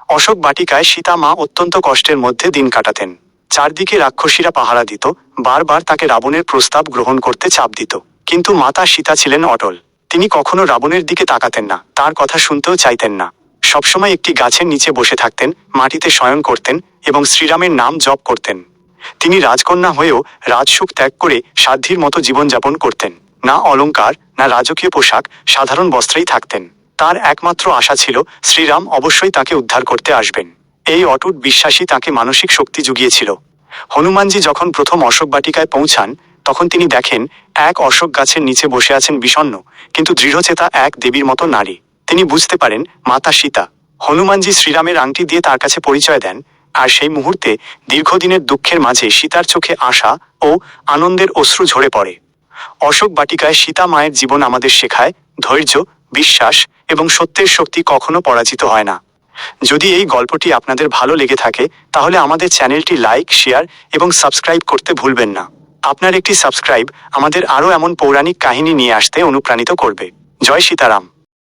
অশোক বাটিকায় সীতা মা অত্যন্ত কষ্টের মধ্যে দিন কাটাতেন। চারদিকে রাক্ষসীরা পাহারা দিত, বারবার তাকে রাবণের প্রস্তাব গ্রহণ করতে চাপ দিত। কিন্তু মাতা সীতা ছিলেন অটল। তিনি কখনো রাবণের দিকে তাকাতেন না, তার কথা শুনতেও চাইতেন না। সবসময় একটি গাছের নিচে বসে থাকতেন, মাটিতে শয়ন করতেন এবং শ্রীরামের নাম জপ করতেন। তিনি রাজকন্যা হয়েও রাজসুখ ত্যাগ করে সাধ্যির মতো জীবনযাপন করতেন। না অলংকার, না রাজকীয় পোশাক, সাধারণ বস্ত্রেই থাকতেন। তার একমাত্র আশা ছিল শ্রীরাম অবশ্যই তাকে উদ্ধার করতে আসবেন। এই অটুট বিশ্বাসই তাকে মানসিক শক্তি জুগিয়েছিল। হনুমানজি যখন প্রথম অশোক বাটিকায় পৌঁছান, তখন তিনি দেখেন এক অশোক গাছের নিচে বসে আছেন বিষণ্ণ কিন্তু দৃঢ়চেতা এক দেবীর মতো নারী। তিনি বুঝতে পারেন মাতা সীতা। হনুমানজি শ্রীরামের আংটি দিয়ে তার কাছে পরিচয় দেন, আর সেই মুহূর্তে দীর্ঘদিনের দুঃখের মাঝে সীতার চোখে আশা ও আনন্দের অশ্রু ঝরে পড়ে। অশোক বাটিকায় সীতা মায়ের জীবন আমাদের শেখায় ধৈর্য, বিশ্বাস এবং সত্যের শক্তি কখনো পরাজিত হয় না। যদি এই গল্পটি আপনাদের ভালো লেগে থাকে, তাহলে আমাদের চ্যানেলটি লাইক, শেয়ার এবং সাবস্ক্রাইব করতে ভুলবেন না। আপনার একটি সাবস্ক্রাইব আমাদের আরও এমন পৌরাণিক কাহিনী নিয়ে আসতে অনুপ্রাণিত করবে। জয় সীতারাম।